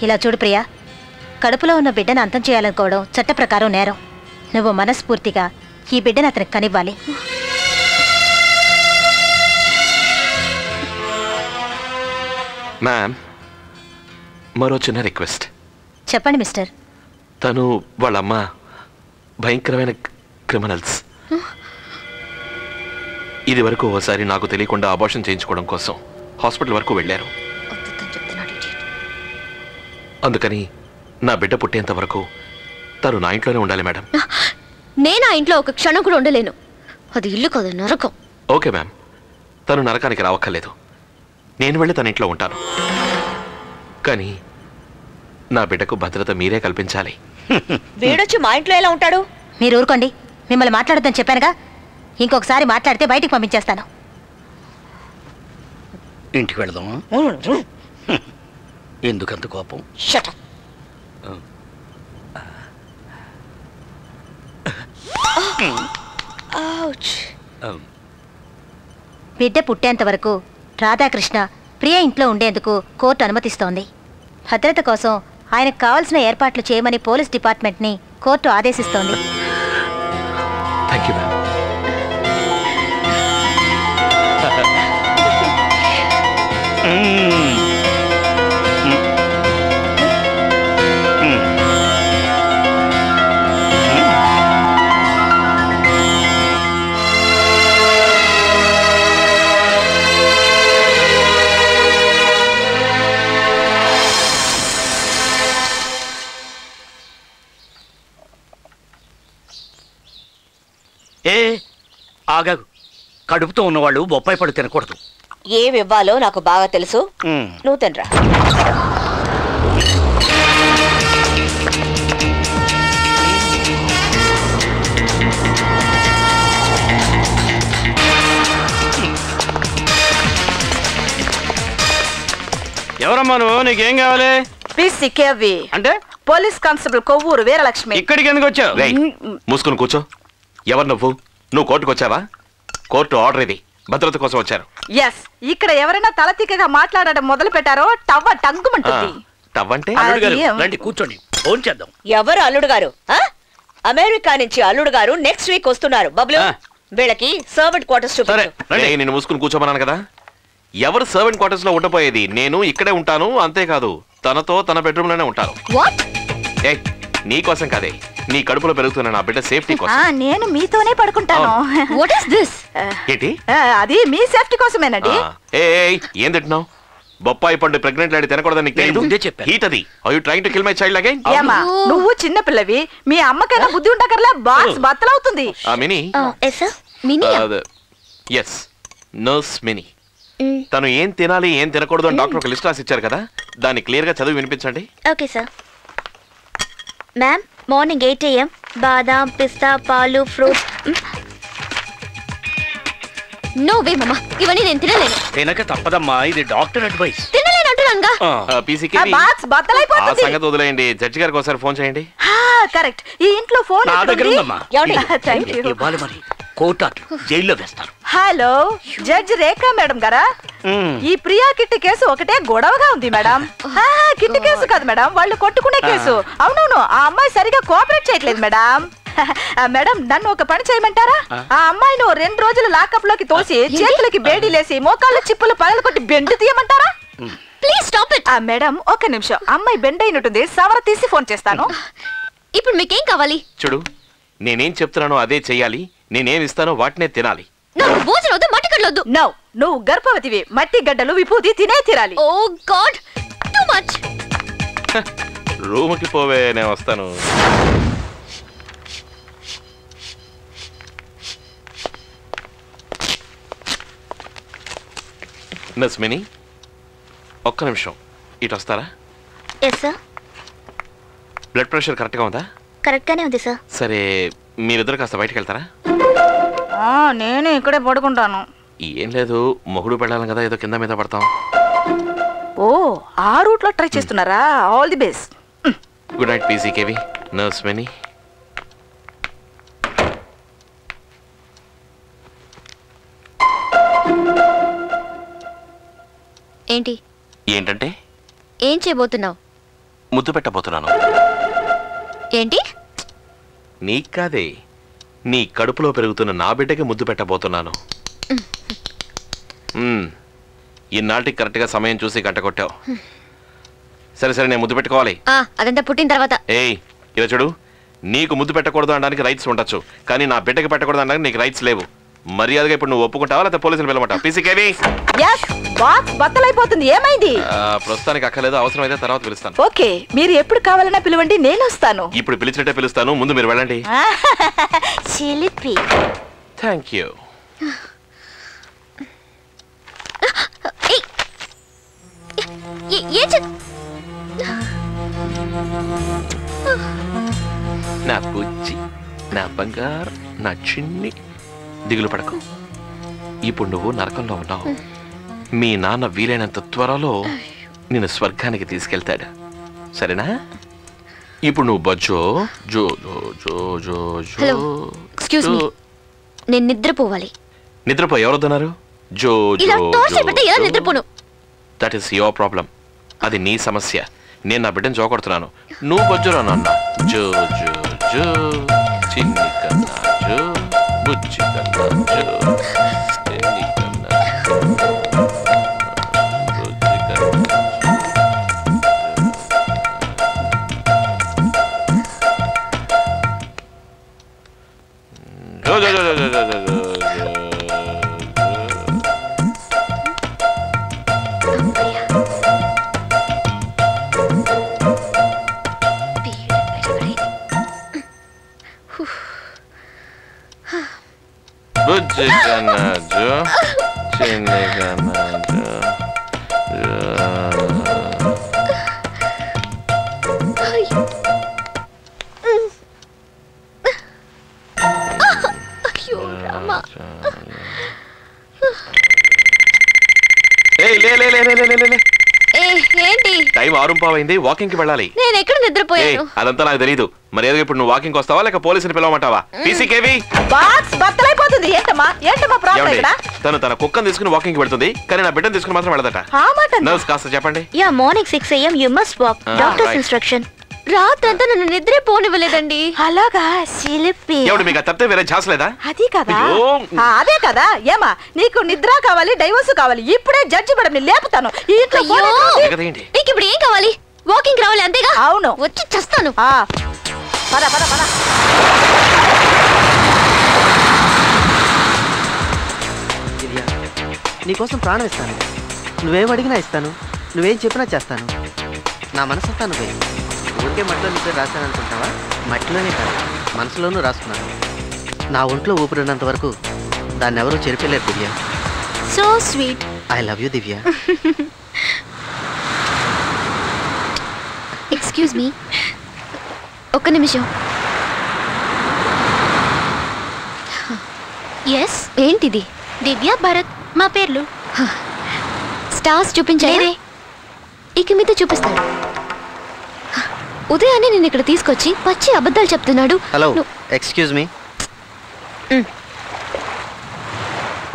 ఇలా చూడు ప్రియా, కడుపులో ఉన్న బిడ్డను అంతం చేయాలనుకోవడం చట్ట ప్రకారం నేరం. నువ్వు మనస్ఫూర్తిగా ఈ బిడ్డను అతనికి కనివ్వాలి. మ్యామ్, మరో చిన్న రిక్వెస్ట్. చెప్పండి మిస్టర్. తను వాళ్ళమ్మ భయంకరమైన క్రిమినల్స్. ఇది వరకు ఓసారి నాకు తెలియకుండా అబార్షన్ చేయించుకోవడం కోసం హాస్పిటల్ వరకు వెళ్ళారు. అందుకని నా బిడ్డ పుట్టేంత వరకు తను నా ఇంట్లోనే ఉండాలి మేడం. నేను ఆ ఇంట్లో ఒక క్షణం కూడా ఉండలేను. అది ఇల్లు కాదు, నరకం. ఓకే మ్యామ్, తను నరకానికి రావక్కర్లేదు. నేను వెళ్ళి తన ఇంట్లో ఉంటాను. కానీ నా బిడ్డకు భద్రత మీరే కల్పించాలి. వీడొచ్చి మా ఇంట్లో ఎలా ఉంటాడు? మీరు ఊరుకోండి. మిమ్మల్ని మాట్లాడొద్దని చెప్పానుగా. ఇంకొకసారి మాట్లాడితే బయటికి పంపించేస్తాను. ఇంటికి వెళదామా? ఎందుకంత కోపం? బిడ్డ పుట్టేంత వరకు రాధాకృష్ణ ప్రియ ఇంట్లో ఉండేందుకు కోర్టు అనుమతిస్తోంది. భద్రత కోసం ఆయనకు కావాల్సిన ఏర్పాట్లు చేయమని పోలీస్ డిపార్ట్మెంట్ని కోర్టు ఆదేశిస్తోంది. Thank you ma'am. ఆగాగు. కడుపుతో ఉన్నవాళ్ళు బొప్పాయి పళ్ళు తినకూడదు. ఏమివ్వాలో నాకు బాగా తెలుసు. నువ్వు తినరా. ఎవరమ్మా నువ్వు? నీకేం కావాలి? పిసికేవి అంటే పోలీస్ కానిస్టేబుల్ కొవ్వూరు వీరలక్ష్మి. ఇక్కడికి ఎందుకు వచ్చావు? మూసుకుని కూర్చో. ఎవరు నువ్వు కోర్టుకు వచ్చావా? కోర్టు ఆర్డర్ ఇది. భద్రత కోసం వచ్చారు. ఎస్, ఇక్కడ ఎవరైనా తలతిక్కగా మాట్లాడడం మొదలు పెట్టారో టవ్వ టంగుమంటుంది. టవ్వంటే రండి కూర్చోండి, ఫోన్ చేద్దాం. ఎవరు అల్లుడు గారు? అమెరికా నుంచి అల్లుడు గారు నెక్స్ట్ వీక్ వస్తున్నారు. బబ్లు, వీళ్ళకి సర్వెంట్ క్వార్టర్స్ చూపించు. నేను మూసుకుని కూర్చోమన్నాను కదా. ఎవరు సర్వెంట్ క్వార్టర్స్ లో ఉండబోయేది? నేను ఇక్కడే ఉంటాను. అంతేకాదు, తనతో తన బెడ్రూమ్ లోనే ఉంటాను. ఏ నీకోసం కాదే, నీ కడుపులో పెరుగుతున్న నా బిడ్డ సేఫ్టీ కోసం. నేను మీతోనే పడుకుంటాను. What is this? ఏంటి? అది మీ సేఫ్టీ కోసమేనండి. ఏం తింటున్నావు? బొప్పాయి పండు ప్రెగ్నెంట్ లేడీ తినకూడదని నీకు తెలియదు? హీట్ అది. Are you trying to kill my child again? ఏమా, నువ్వు చిన్న పిల్లవి, మీ అమ్మకైనా బుద్ధి ఉండకర్లే. బాక్స్ బత్తలవుతుంది. మినీ. Yes, nurse Mini. తను ఏం తినాలి ఏం తినకూడదు అని డాక్టర్ ఒక లిస్ట్ రాసి ఇచ్చారు కదా, దాన్ని క్లియర్ గా చదివి వినిపించండి. Okay sir. Ma'am, morning 8 AM బాదాం, పిస్తా, పాలు, ఫ్రూట్స్. నో వే మమ్మా, ఇవన్నీ నేను తినలేను. తినక తప్పదమ్మా, ఇది డాక్టర్ అడ్వైస్. తినలేను అంటున్నానుగా. బాక్స్ బత్తలైపోతుంది. ఆ సంగతి వదిలేయండి. జడ్జి గారికి ఒకసారి ఫోన్ చేయండి. కరెక్ట్, ఈ ఇంట్లో ఫోన్ నా దగ్గర ఉందమ్మా. ఇవ్వాలి మరి. కోర్టు జైల్లో వేస్తారు. హలో, జడ్జి రేఖా మేడం గారా? ఈ ప్రియా కిట్టి కేసు ఒకటే గొడవగా ఉంది మేడం. కిట్టి కేసు కాదు మేడం, వాళ్ళు కొట్టుకునే కేసు. అవునవును, ఆ అమ్మాయి సరిగా కోఆపరేట్ చేయట్లేదు మేడం. మేడం, నన్ను ఒక పని చేయమంటారా? ఆ అమ్మాయిని 2 రోజులు లాకప్ లోకి తోసి చేతులకి బేడీలేసి మోకాళ్ళ చిప్పులు పగలు కొట్టి బెండు తీయమంటారా? Please stop it. మేడం, ఒక నిమిషం. అమ్మాయి బెండ్ అయినట్టుంది, సవర తీసి ఫోన్ చేస్తాను. ఇప్పుడు మీకేం కావాలి? చూడు, నేనేం చెప్తున్నానో అదే చెయ్యాలి. నేనేం ఇస్తానో వాటినే తినాలి. నాకు భోజనం వద్దు, మట్టి గడ్డలొద్దు. నో, నువ్వు గర్భవతివి. మట్టి గడ్డలు విభూతి తినే తీరాలి. ఓ గాడ్, టూ మచ్. రూమ్కి పోవే, నేను వస్తాను. నర్స్ మినీ, ఒక్క నిమిషం ఇటు వస్తారా? Yes sir. బ్లడ్ ప్రెషర్ కరెక్ట్గా ఉందా? కరెక్ట్గానే ఉంది సార్. సరే, మీరిద్దరు కాస్త బయటకు వెళ్తారా? నేను ఇక్కడే పడుకుంటాను. ఏం లేదు, మొగుడు పెళ్ళాలి కదా, ఏదో కింద మీద పడతాం. ఓ, ఆ రూట్ లో ట్రై చేస్తున్నారా? All the best. Good night పీసీకేవి. నర్స్ మినీ. ఏంటి? ఏంటంటే ఏం చేయబోతున్నావు? ముద్దు పెట్టబోతున్నాను. ఏంటి? నీకు కాదే, నీ కడుపులో పెరుగుతున్న నా బిడ్డకి ముద్దు పెట్టబోతున్నాను. ఇన్నాటికి కరెక్ట్గా సమయం చూసి కట్టకొట్టావు. సరే సరే, నేను ముద్దు పెట్టుకోవాలి. అదంతా పుట్టిన తర్వాత. ఏయ్ ఇలా చూడు, నీకు ముద్దు పెట్టకూడదు అనడానికి రైట్స్ ఉండొచ్చు, కానీ నా బిడ్డకి పెట్టకూడదు అనడానికి నీకు రైట్స్ లేవు. మర్యాదగా ఇప్పుడు నువ్వు ఒప్పుకుంటావా లేదా పోలీసులు పిలవమంటావా? పీసీకేవి బద్దలైపోతుంది, ఏమైంది? ప్రస్తుతానికి అక్కర్లేదు, అవసరమైతే తర్వాత పిలుస్తాను. ఓకే, మీరు ఎప్పుడు కావాలన్నా పిలవండి, నేను వస్తాను. ఇప్పుడు పిలిచినట్టే పిలుస్తాను, ముందు మీరు వెళ్ళండి. చిలిపి. Thank you. నా బుజ్జి, నా బంగారు, నా చిన్ని, దిగులు పడకు. ఇప్పుడు నువ్వు నరకంలో ఉన్నావు. మీ నాన్న వీలైనంత త్వరలో నిన్ను స్వర్గానికి తీసుకెళ్తాడు, సరేనా? ఇప్పుడు నువ్వు బజ్జో జో జో జో జో జో. ఎక్స్క్యూజ్ మీ, నేను నిద్రపోవాలి. నిద్రపో, ఎవరొద్దన్నారు? జో జో నిద్రపోను. దట్ ఈస్ యువర్ ప్రాబ్లం, అది నీ సమస్య. నేను నా బిడ్డను జోకొడుతున్నాను, నువ్వు బొజ్జురా నాన్న. జో జో జో, చిన్ని కన్నా జో, బుజ్జి కన్నా జో, చిన్ని కన్నా బుజ్జి కన్నా జో జో జో జో జో జో. బుజ్జి కన్నా జో, చిన్ని కన్నా జో. ఏయ్ లే లే లే లే లే లే. ఏంటి? టైం 6:15, వాకింగ్ కి వెళ్ళాలి. నేను ఎక్కడ నిద్రపోయాను? అదంతా నాకు తెలియదు. మరి ఏదో ఇప్పుడు నువ్వు వాకింగ్ వస్తావా లేక పోలీసుని పిలవమంటావా? పీసీకేవి బద్దలైపోతుంది. ఏంటమ్మా ప్రాబ్లం ఇక్కడ? తను తన కుక్కను తీసుకుని వాకింగ్ కి వెళ్తుంది, కానీ నా బిడ్డను తీసుకుని మాత్రం వెళ్ళదట. నర్స్ కాస్త చెప్పండి. Morning 6 AM you must walk. Doctors instruction. రాత్రంతా నన్ను నిద్రే పోనివ్వలేదండి. అలాగా, చిలిపి. ఎవడు మీకు తప్పితే వేరే ఛాన్స్ లేదా? అది కదా, అదే కదా. ఏమా నీకు నిద్ర కావాలి, డైవోర్స్ కావాలి? ఇప్పుడే జడ్జి మేడం లేపుతాను. నీకు ఇప్పుడు ఏం కావాలి? వాకింగ్ రావాలి అంతేగా? అవును, వచ్చి చస్తాను. పద పద పద. నీకోసం ప్రాణం ఇస్తాను, నువ్వేం అడిగినా ఇస్తాను, నువ్వేం చెప్పినా చేస్తాను. నా మనసంతా నువ్వే. ఊరికే మట్టిలో నీ పేరు రాశాను అనుకుంటావా? మట్టిలోనే కాదు, మనసులోనూ రాసుకున్నాను. నా ఒంట్లో ఊపిరినంత వరకు దాన్ని ఎవరూ చెరిపలేరు Divya. So sweet. I love you Divya. Excuse me, ఒక్క నిమిషం. ఎస్, ఏంటిది? దివ్య, భరత్ మా పేర్లు. స్టార్స్ చూపించారే, ఇక మీద చూపిస్తాడు. ఉదయాన్నే నేను ఇక్కడ తీసుకొచ్చి పచ్చి అబద్ధాలు చెప్తున్నాడు. Hello, excuse me.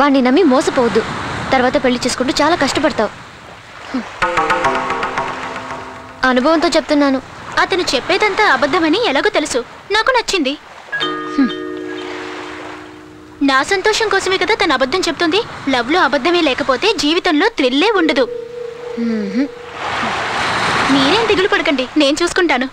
వాణ్ణి నమ్మి మోసపోవద్దు, తర్వాత పెళ్లి చేసుకుంటూ చాలా కష్టపడతావు. అనుభవంతో చెప్తున్నాను. అతను చెప్పేదంతా అబద్ధమని ఎలాగో తెలుసు. నాకు నచ్చింది. నా సంతోషం కోసమే కదా తను అబద్ధం చెప్తుంది. లవ్ లో అబద్ధమే లేకపోతే జీవితంలో థ్రిల్లే ఉండదు. మీరేం దిగులు పడకండి, నేను చూసుకుంటాను.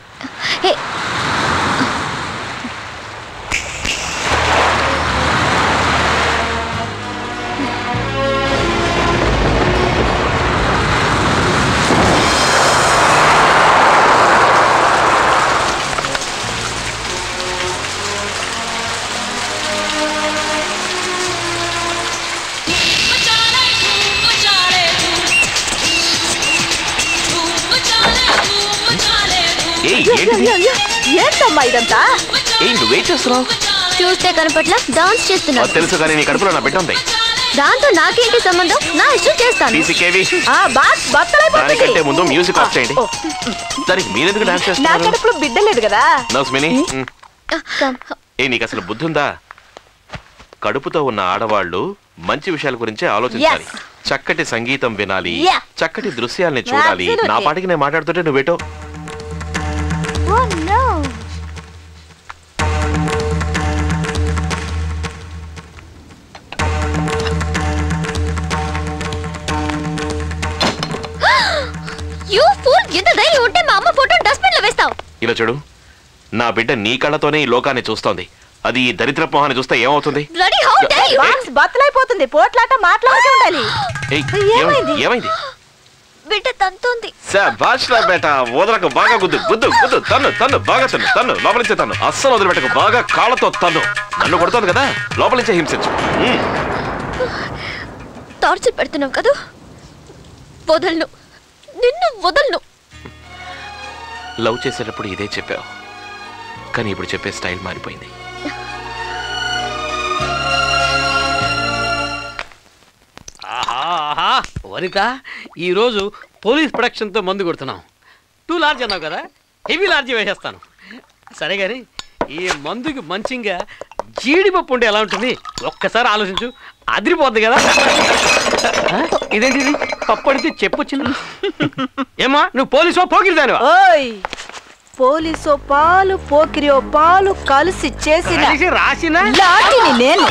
ఏంటమ్మా ఇదంతా? నువ్వేం చేస్తున్నావు? చూస్తే కనపట్ల డాన్స్ చేస్తున్నావు. తెలుసు, కానీ నీ కడుపులో నా బిడ్డ ఉంది. దాంతో నాకేంటి సంబంధం? నా ఇష్టం చేస్తాను. దానికంటే ముందు మ్యూజిక్ ఆఫ్ చేయండి. దానికి మీరెందుకు డాన్స్ చేస్తున్నారు? నా కడుపులో బిడ్డ లేదు కదా. నీకు అసలు బుద్ధి ఉందా? కడుపుతో ఉన్న ఆడవాళ్ళు మంచి విషయాల గురించే ఆలోచించాలి. చక్కటి సంగీతం వినాలి, చక్కటి దృశ్యాల్ని చూడాలి. నా పాటికి నేను మాట్లాడుతుంటే నువ్వేటో Oh no. You fool! ఎంత ధైర్యం ఉంటే మా అమ్మ ఫోటో డస్ట్బిన్ లో వేస్తావు? ఇలా చూడు, నా బిడ్డ నీ కళ్ళతోనే ఈ లోకాన్ని చూస్తోంది. అది ఈ దరిద్ర మొహాన్ని చూస్తే ఏమవుతుంది? Bloody how dare you! Box బద్దలైపోతుంది. పోట్లాట మాట్లాడుతూ ఉండాలి. ఏయ్, ఏమైంది? ఏమైంది? బిడ్డ తంతుంది. శాబాష్ రా బేటా, వదలకు, బాగా గుద్దు గుద్దు గుద్దు, తన్ను బాగా తన్ను లోపలించే తన్ను, అస్సలు వదిలిపెట్టకు, బాగా కాళ్ళతో తన్ను. నన్ను కొడుతోంది కదా, లోపలించే హింసించు. టార్చర్ పెడుతున్నావు కదా, వదలను, నిన్ను వదలను. లవ్ చేసేటప్పుడు ఇదే చెప్పావు, కానీ ఇప్పుడు చెప్పే స్టైల్ మారిపోయింది. ఆహా వనిత, ఈరోజు పోలీస్ ప్రొడక్షన్తో మందు కొడుతున్నాం. 2 లార్జ్ అన్నావు కదా, హెవీ లార్జ్ వేసేస్తాను. సరే కానీ ఈ మందుకి మంచిగా జీడిపప్పు ఉంటే ఎలా ఉంటుంది ఒక్కసారి ఆలోచించు, అదిరిపోద్ది కదా. ఇదేంటిది, పప్పు అడిగితే చెప్పొచ్చింది. ఏమా నువ్వు పోలీసో పోకిరిదానివా? ఓయ్, పోలీసో పాలు పోకిరియో పాలు కలిసి చేసిన రాసిన లాటిని నేను.